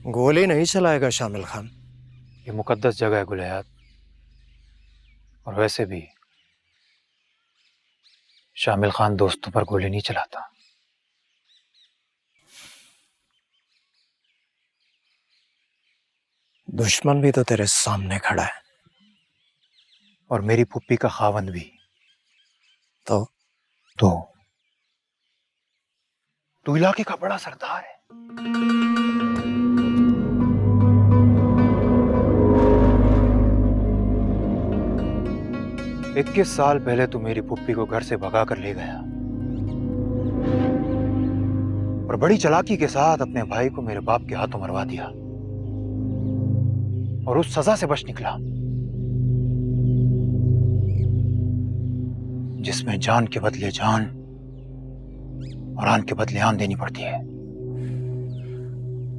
गोली नहीं चलाएगा शामिल खान। ये मुकद्दस जगह है गुलहयात, और वैसे भी शामिल खान दोस्तों पर गोली नहीं चलाता। दुश्मन भी तो तेरे सामने खड़ा है। और मेरी पुप्पी का खावंद भी। तो तो तू इलाके का बड़ा सरदार है। 21 साल पहले तू मेरी पुप्पी को घर से भगा कर ले गया और बड़ी चालाकी के साथ अपने भाई को मेरे बाप के हाथों मरवा दिया और उस सजा से बच निकला जिसमें जान के बदले जान और आन के बदले आन देनी पड़ती है।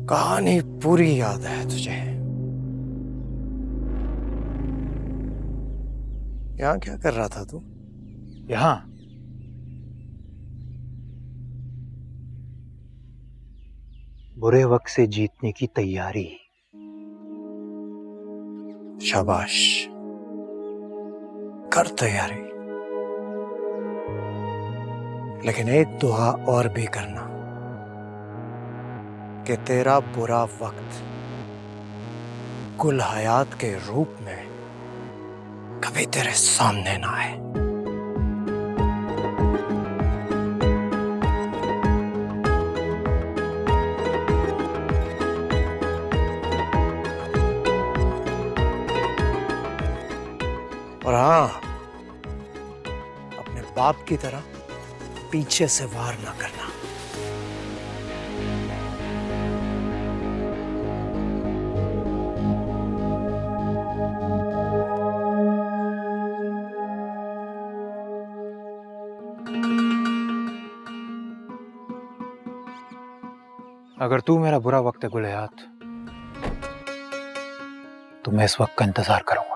कहानी पूरी याद है तुझे। यहाँ क्या कर रहा था तू? यहां बुरे वक्त से जीतने की तैयारी। शाबाश, कर तैयारी। लेकिन एक दुआ और भी करना कि तेरा बुरा वक्त गुल हयात के रूप में कभी तेरे सामने ना आए। और हाँ, अपने बाप की तरह पीछे से वार ना करना। अगर तू मेरा बुरा वक्त है गुलहयात, तो मैं इस वक्त का इंतजार करूंगा।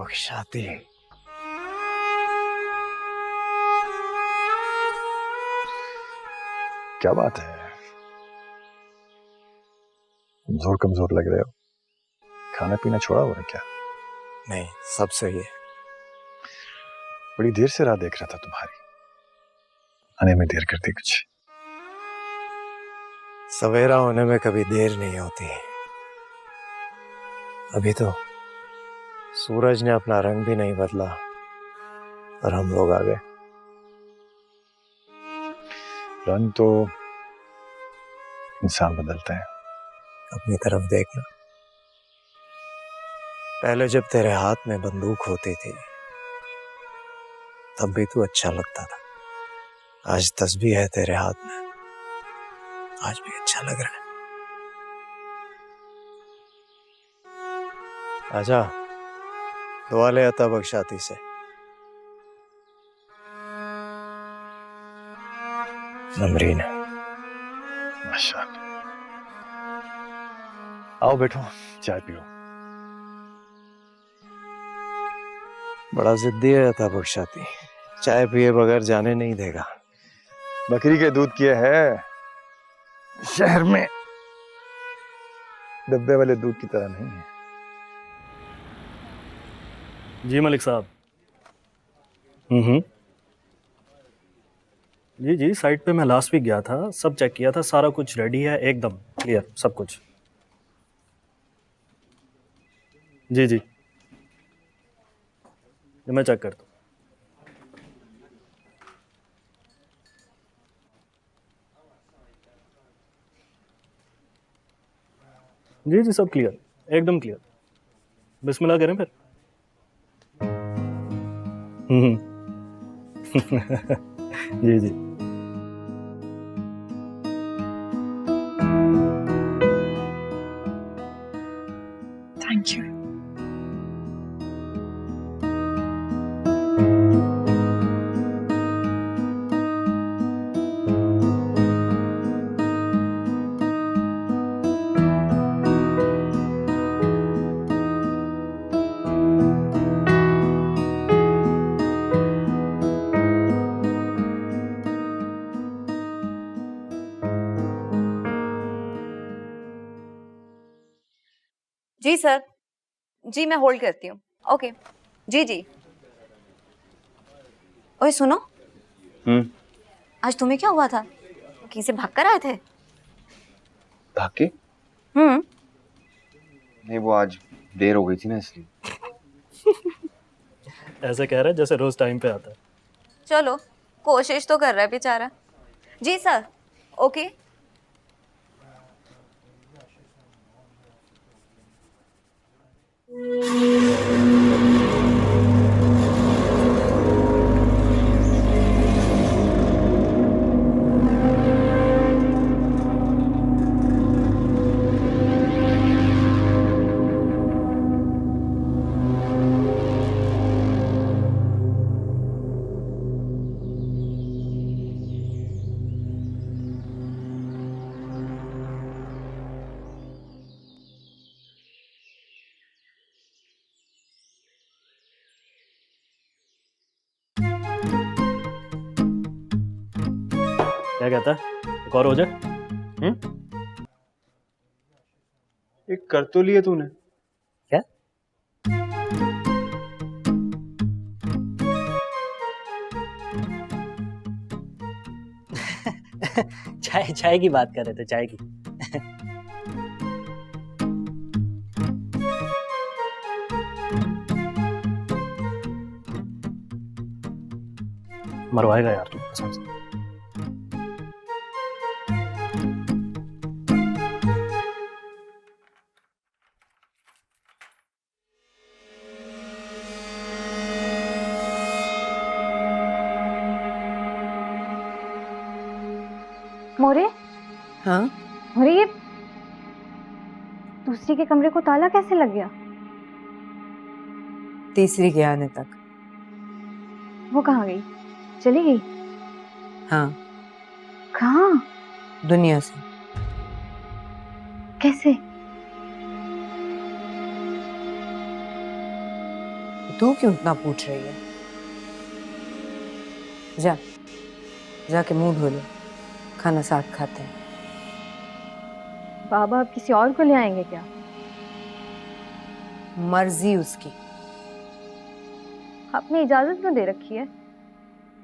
बख्शाती। क्या बात है, कमजोर कमजोर लग रहे हो। खाना पीना छोड़ा हुआ है क्या? नहीं, सब सही है। बड़ी देर से राह देख रहा था तुम्हारी, आने में देर कर दी कुछ? सवेरा होने में कभी देर नहीं होती। अभी तो सूरज ने अपना रंग भी नहीं बदला और हम लोग आ गए। रंग तो इंसान बदलते हैं। अपनी तरफ देखना। पहले जब तेरे हाथ में बंदूक होती थी तब भी तू अच्छा लगता था। आज तस्बीह है तेरे हाथ में, आज भी अच्छा लग रहा है। आजा, दुआ ले अता बख्शाती से। नमरीन। माशाअल्लाह। आओ बैठो, चाय पियो। बड़ा जिद्दी है अता बख्शाती, चाय पिए बगैर जाने नहीं देगा। बकरी के दूध किए है, शहर में डब्बे वाले दूध की तरह नहीं है। जी मलिक साहब। जी साइट पे मैं लास्ट वीक गया था, सब चेक किया था, सारा कुछ रेडी है, एकदम क्लियर सब कुछ। जी मैं चेक करता हूँ। जी सब क्लियर, एकदम क्लियर। बिस्मिल्लाह करें फिर। जी थैंक यू। जी सर, जी मैं होल्ड करती हूँ। ओके जी। ओए सुनो, आज तुम्हें क्या हुआ था? कहीं से भाग कर आए थे? भाग के? नहीं, वो आज देर हो गई थी ना, इसलिए। ऐसे कह रहा है जैसे रोज टाइम पे आता है। चलो, कोशिश तो कर रहा है बेचारा। जी सर, ओके। क्या कहता है, एक और हो जाए? एक कर तो लिए तूने। क्या? चाय की बात कर रहे थे, चाय की। मरवाएगा यार तू कसम से। मोरे, हाँ, मोरे ये दूसरी के कमरे को ताला कैसे लग गया? तीसरी के आने तक। वो कहाँ गई? चली गई? हाँ, कहाँ? दुनिया से। कैसे? तू क्यों इतना पूछ रही है? जा, जाके मुंह धो ले, खाना साथ खाते हैं। बाबा अब किसी और को ले आएंगे क्या? मर्जी उसकी। आपने इजाजत क्यों दे रखी है?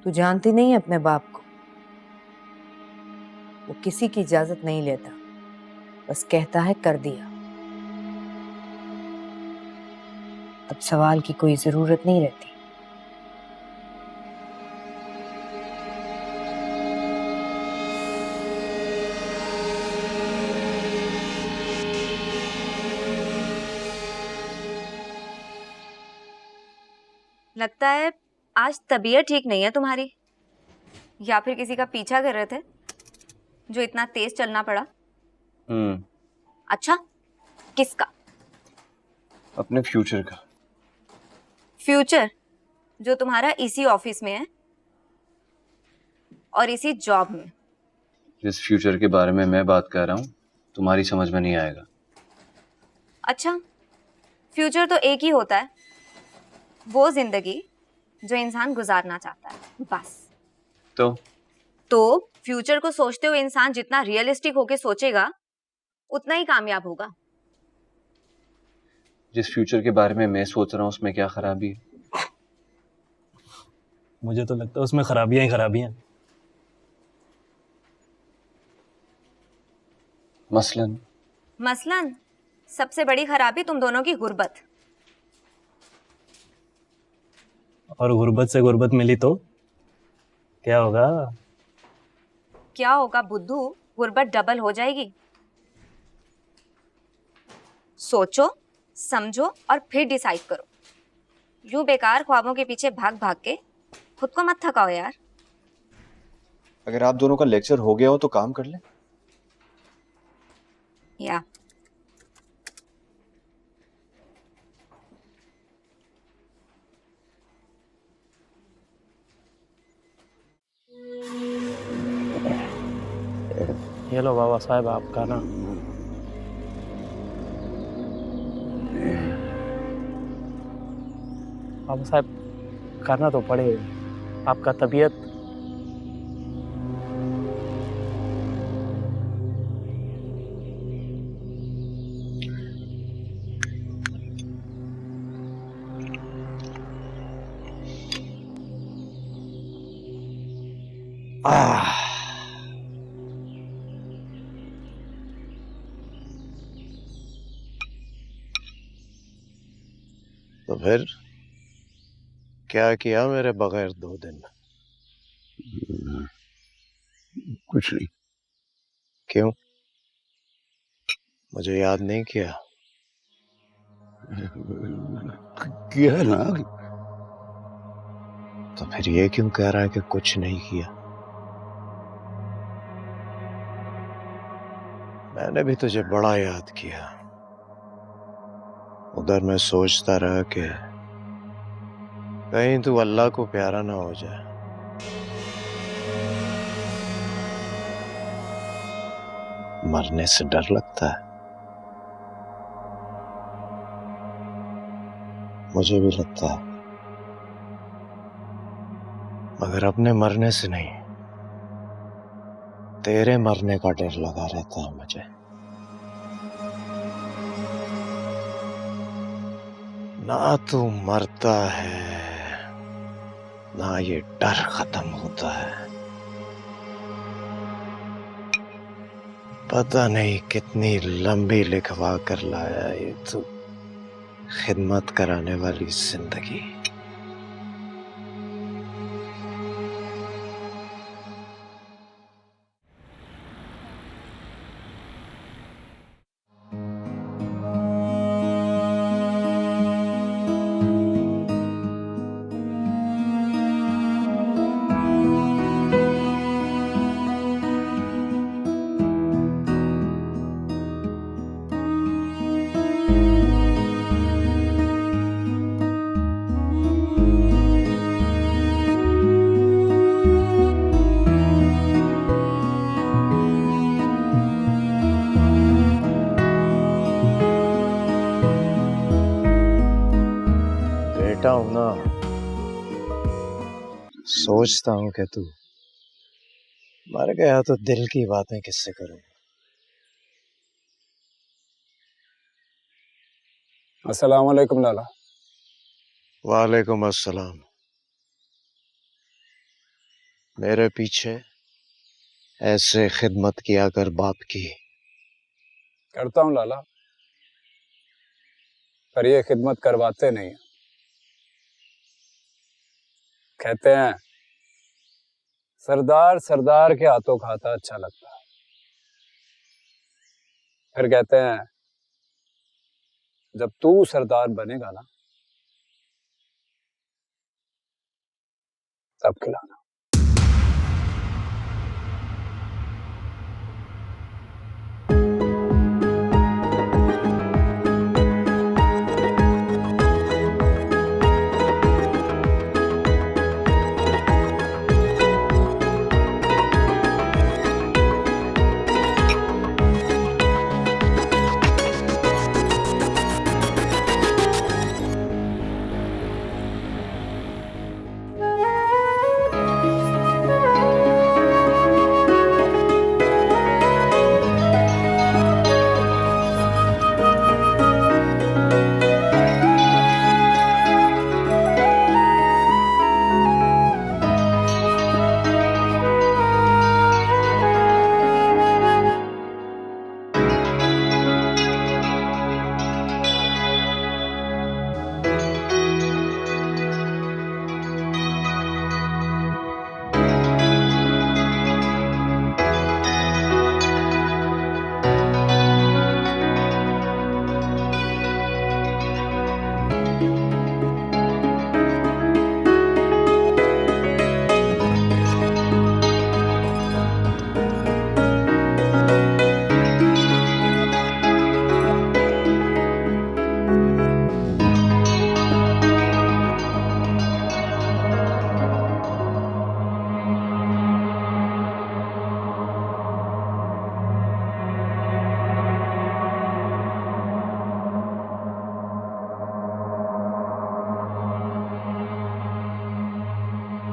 तू जानती नहीं है अपने बाप को, वो किसी की इजाजत नहीं लेता, बस कहता है कर दिया। अब सवाल की कोई जरूरत नहीं रहती। लगता है आज तबीयत ठीक नहीं है तुम्हारी, या फिर किसी का पीछा कर रहे थे जो इतना तेज चलना पड़ा। अच्छा, किसका? अपने फ्यूचर का। फ्यूचर जो तुम्हारा इसी ऑफिस में है और इसी जॉब में। जिस फ्यूचर के बारे में मैं बात कर रहा हूँ तुम्हारी समझ में नहीं आएगा। अच्छा, फ्यूचर तो एक ही होता है, वो जिंदगी जो इंसान गुजारना चाहता है, बस। तो फ्यूचर को सोचते हुए इंसान जितना रियलिस्टिक होके सोचेगा उतना ही कामयाब होगा। जिस फ्यूचर के बारे में मैं सोच रहा हूँ उसमें क्या खराबी है? मुझे तो लगता है उसमें खराबियां ही खराबियां। मसलन सबसे बड़ी खराबी तुम दोनों की गुर्बत। और गुर्बत से गुर्बत मिली तो क्या होगा? क्या होगा बुद्धू? गुर्बत डबल हो जाएगी। सोचो, समझो और फिर डिसाइड करो। यूं बेकार ख्वाबों के पीछे भाग भाग के खुद को मत थकाओ यार। अगर आप दोनों का लेक्चर हो गया हो तो काम कर ले। या ये लो बाबा साहब आपका ना। बाबा साहब करना तो पड़ेगा, आपका तबीयत। तो फिर क्या किया मेरे बगैर 2 दिन? कुछ नहीं। क्यों? मुझे याद नहीं किया? किया ना। तो फिर ये क्यों कह रहा है कि कुछ नहीं किया? मैंने भी तुझे बड़ा याद किया। उधर मैं सोचता रहा कि कहीं तू अल्लाह को प्यारा ना हो जाए। मरने से डर लगता है। मुझे भी लगता है, मगर अपने मरने से नहीं, तेरे मरने का डर लगा रहता है मुझे। ना तू मरता है, ना ये डर खत्म होता है। पता नहीं कितनी लंबी लिखवा कर लाया ये तू खिदमत कराने वाली जिंदगी। सोचता हूँ कि तू मर गया तो दिल की बातें किससे करूँगा। अस्सलाम वालेकुम लाला। वालेकुम अस्सलाम। मेरे पीछे ऐसे खिदमत किया कर बाप की। करता हूँ लाला, पर ये खिदमत करवाते नहीं हैं। कहते हैं सरदार सरदार के हाथों खाता अच्छा लगता है। फिर कहते हैं जब तू सरदार बनेगा ना तब खिलाना।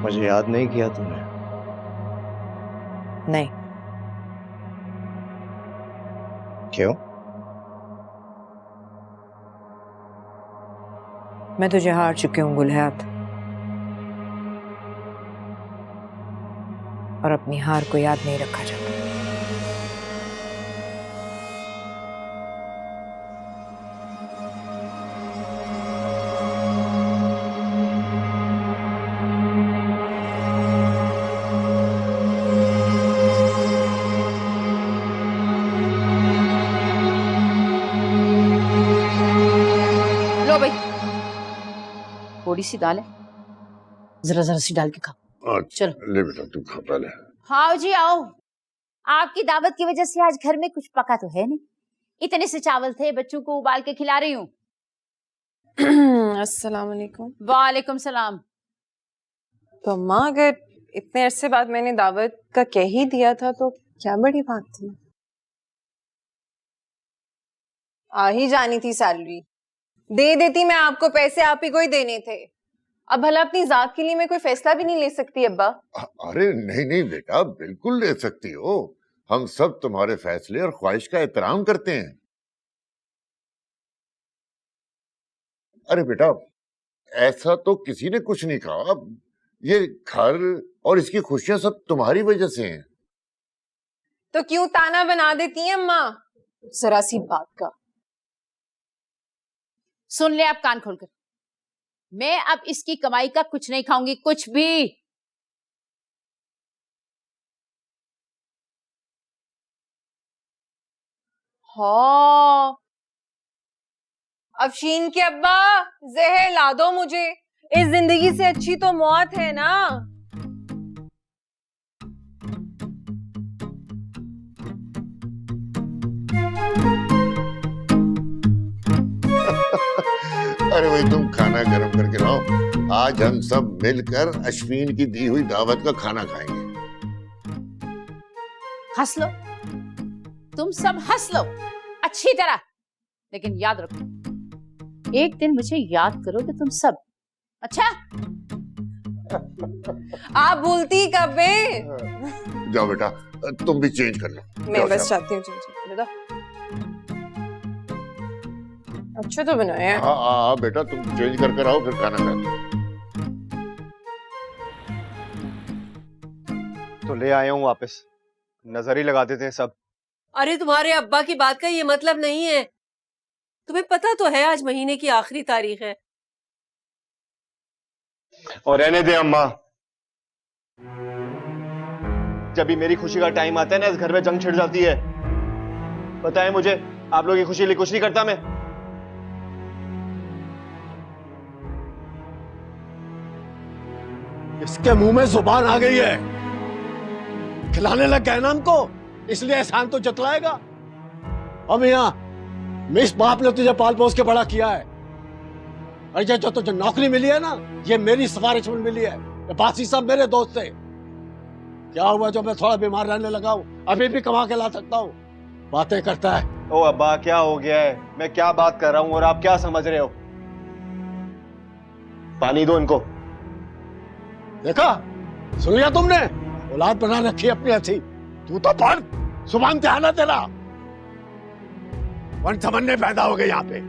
मुझे याद नहीं किया तूने? नहीं। क्यों? मैं तुझे हार चुकी हूँ गुलहयात, और अपनी हार को याद नहीं रखा जाता। लो भाई, थोड़ी सी दाल है, जरा जरा सी डाल के खाओ। चलो ले बेटा तू खा पहले। हाँ जी आओ। आपकी दावत की वजह से आज घर में कुछ पका तो है नहीं। इतने से चावल थे, बच्चों को उबाल के खिला रही हूँ। अस्सलाम वालेकुम। वालेकुम सलाम। तो अम्मा, अगर इतने अरसे बाद मैंने दावत का कह ही दिया था तो क्या बड़ी बात थी। आ ही जानी थी सैलरी, दे देती मैं आपको पैसे, आप ही को ही देने थे। अब भला अपनी जात के लिए मैं कोई फैसला भी नहीं ले सकती अब्बा? अरे नहीं नहीं बेटा, बिल्कुल ले सकती हो। हम सब तुम्हारे फैसले और ख्वाहिश का एहतराम करते हैं। अरे बेटा, ऐसा तो किसी ने कुछ नहीं कहा। ये घर और इसकी खुशियां सब तुम्हारी वजह से हैं। तो क्यों ताना बना देती हैं अम्मा? जरा सी बात का। सुन ले आप कान खोलकर, मैं अब इसकी कमाई का कुछ नहीं खाऊंगी, कुछ भी। हाँ, अफशीन के अब्बा, जहर ला दो मुझे। इस जिंदगी से अच्छी तो मौत है ना। अरे भाई, तुम खाना गर्म करके लाओ। आज हम सब मिलकर अश्विन की दी हुई दावत का खाना खाएंगे। हंस लो, तुम सब हंस लो अच्छी तरह, लेकिन याद रखो एक दिन मुझे याद करोगे तुम सब। अच्छा? आप भूलती कब है? जाओ बेटा, तुम भी चेंज कर लो। मैं बस चाहती हूँ चेंज कर दो। अच्छा तो बनाया है। हाँ हाँ बेटा, तुम चेंज कर आओ, फिर खाना खाते। तो ले आया हूँ वापस, नजर ही लगा देते हैं सब। अरे तुम्हारे अब्बा की बात का ये मतलब नहीं है। तुम्हें पता तो है आज महीने की आखिरी तारीख है। और रहने दे अम्मा, जब भी मेरी खुशी का टाइम आता है ना, इस घर में जंग छिड़ जाती है। पता है मुझे, आप लोगों की खुशी के लिए कुछ नहीं करता मैं। इसके मुंह में जुबान आ गई है, खिलाने लग गए ना हमको, इसलिए एहसान तो जतलाएगा। अब यहाँ मिस बाप ने तुझे पाल पोस के बड़ा किया है, और ये जो तुझे नौकरी मिली है ना, ये मेरी सिफारिश में मिली है। ये बाकी सब मेरे दोस्त थे। क्या हुआ जो मैं थोड़ा बीमार रहने लगा हूँ, अभी भी कमा के ला सकता हूँ। बातें करता है। ओ अब्बा, क्या हो गया है? मैं क्या बात कर रहा हूँ और आप क्या समझ रहे हो? पानी दो इनको। देखा, सुन लिया तुमने? औलाद बना रखी अपनी अच्छी। तू तो पढ़, सुभान ध्यान तेरा। वन समन्वय पैदा हो गए यहाँ पे।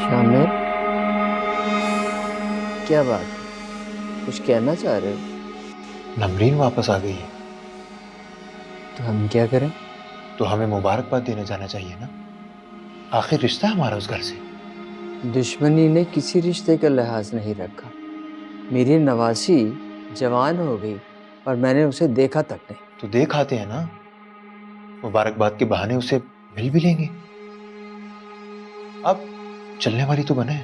शामिर, क्या बात, कुछ कहना चाह रहे हो? नमरीन वापस आ गई है। तो हम क्या करें? तो हमें मुबारकबाद देने जाना चाहिए ना, आखिर रिश्ता है हमारा उस घर से। दुश्मनी ने किसी रिश्ते का लिहाज नहीं रखा। मेरी नवासी जवान हो गई और मैंने उसे देखा तक नहीं। तो देख आते हैं ना, मुबारकबाद के बहाने उसे मिल भी लेंगे। अब चलने वाली तो बने।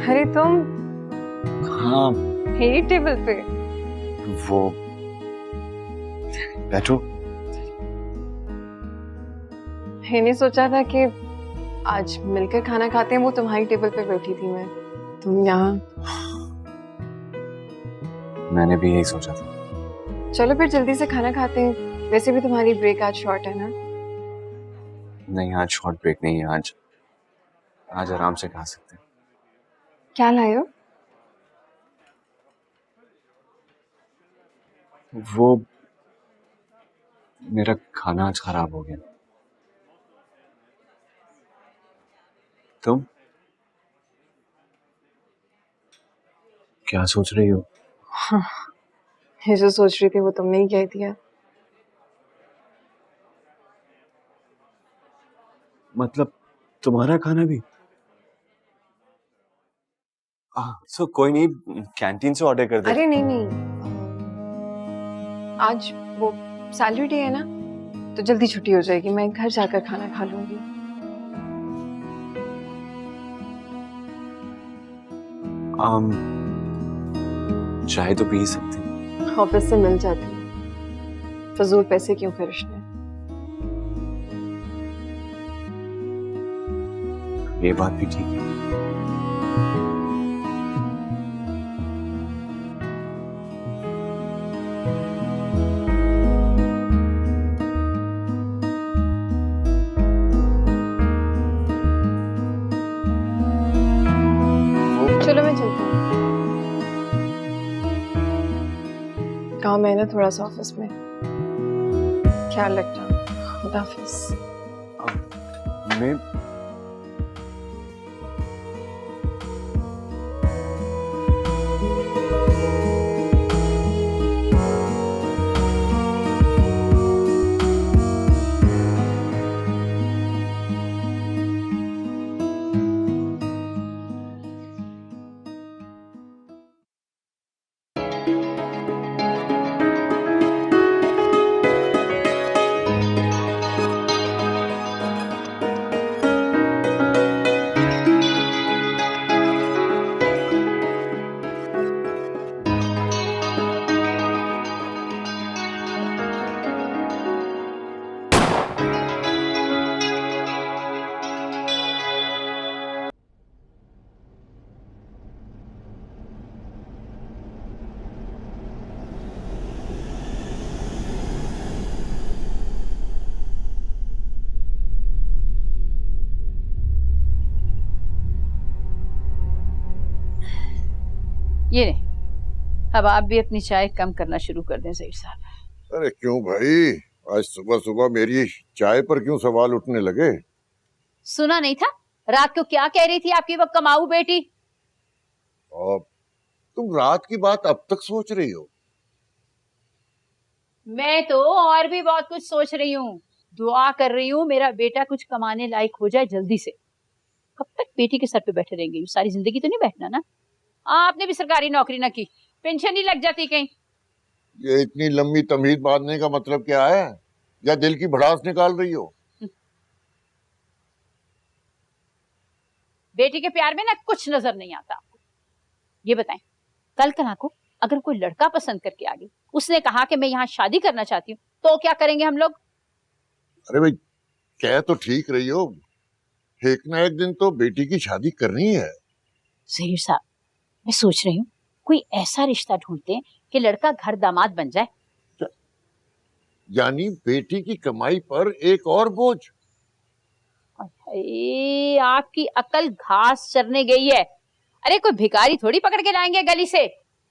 अरे तुम हाँ यही टेबल पे? वो बैठो। मैंने सोचा था कि आज मिलकर खाना खाते हैं, वो तुम्हारी टेबल पे बैठी थी मैं, तुम यहाँ। मैंने भी यही सोचा था। चलो फिर जल्दी से खाना खाते हैं, वैसे भी तुम्हारी ब्रेक आज शॉर्ट है ना? नहीं, आज शॉर्ट ब्रेक नहीं है। आज आराम से खा सकते हैं। क्या लाए हो? वो मेरा खाना आज खराब हो गया। तुम क्या सोच रही हो? हाँ, ये जो सोच रही थी वो तुमने ही कह दिया। मतलब तुम्हारा खाना भी? सो कोई नहीं, कैंटीन से ऑर्डर कर दे। अरे नहीं नहीं, आज वो सैलरी डे है ना, तो जल्दी छुट्टी हो जाएगी, मैं घर जाकर खाना खा लूंगी। चाय तो पी ही सकते। ऑफिस से मिल जाती, फजूल पैसे क्यों खर्चने। ये बात भी ठीक है। चलो मैं चलती हूँ, काम है ना थोड़ा सा ऑफिस में। ख्याल रखना, खुदा हाफिज। मैं ये नहीं, अब आप भी अपनी चाय कम करना शुरू कर दें ज़हीर साहब। अरे क्यों भाई, आज सुबह सुबह मेरी चाय पर क्यों सवाल उठने लगे? सुना नहीं था रात को क्या कह रही थी आपकी वो कमाऊ बेटी? और तुम रात की बात अब तक सोच रही हो? मैं तो और भी बहुत कुछ सोच रही हूँ, दुआ कर रही हूँ मेरा बेटा कुछ कमाने लायक हो जाए जल्दी से। कब तक बेटी के सर पे बैठे रहेंगे? सारी जिंदगी तो नहीं बैठना ना। आपने भी सरकारी नौकरी ना की, पेंशन ही लग जाती कहीं। ये इतनी लंबी तमीज बांधने का मतलब क्या है? या दिल की भड़ास निकाल रही हो? बेटी के प्यार में ना कुछ नजर नहीं आता आपको। ये बताएं, कल कल को अगर कोई लड़का पसंद करके आ गई, उसने कहा कि मैं यहाँ शादी करना चाहती हूँ, तो क्या करेंगे हम लोग? अरे भाई, कह तो ठीक रही हो, एक ना एक दिन तो बेटी की शादी करनी है। ज़हीर साहब, मैं सोच रही हूँ कोई ऐसा रिश्ता ढूंढते हैं कि लड़का घर दामाद बन जाए। यानी बेटी की कमाई पर एक और बोझ? आपकी अकल घास चरने गई है। अरे कोई भिखारी थोड़ी पकड़ के लाएंगे गली से,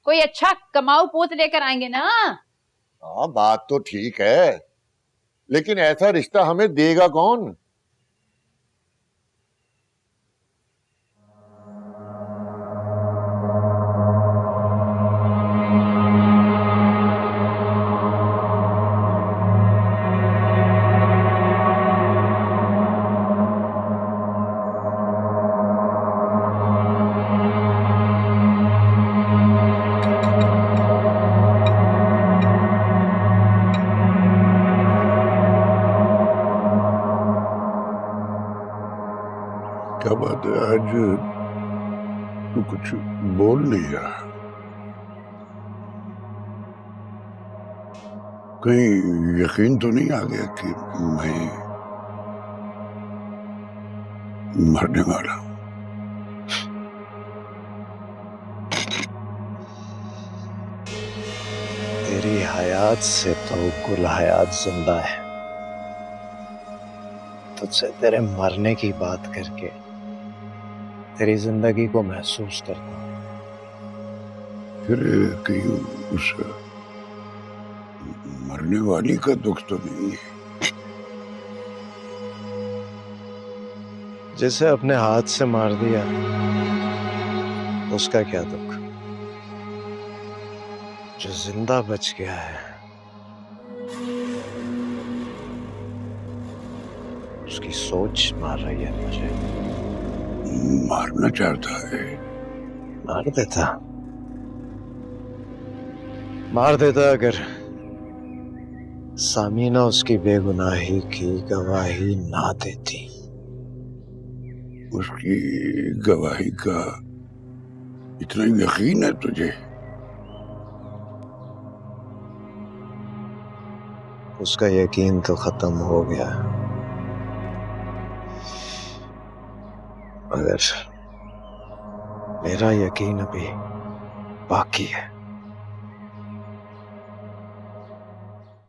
कोई अच्छा कमाऊ पोत लेकर आएंगे ना। हाँ, बात तो ठीक है, लेकिन ऐसा रिश्ता हमें देगा कौन? क्या बात है, आज तू कुछ बोल नहीं रहा? कहीं यकीन तो नहीं आ गया कि मैं मरने वाला हूं? तेरी हयात से तो गुल हयात जिंदा है। तुझसे तेरे मरने की बात करके तेरी जिंदगी को महसूस करता हूं। फिर कहीं उस मरने वाली का दुख तो नहीं है? जिसे अपने हाथ से मार दिया उसका क्या दुख? जो जिंदा बच गया है उसकी सोच मार रही है मुझे। मारना चाहता है? मार देता अगर सामीना उसकी बेगुनाही की गवाही ना देती। उसकी गवाही का इतना यकीन है तुझे? उसका यकीन तो खत्म हो गया, मगर मेरा यकीन अभी बाकी है।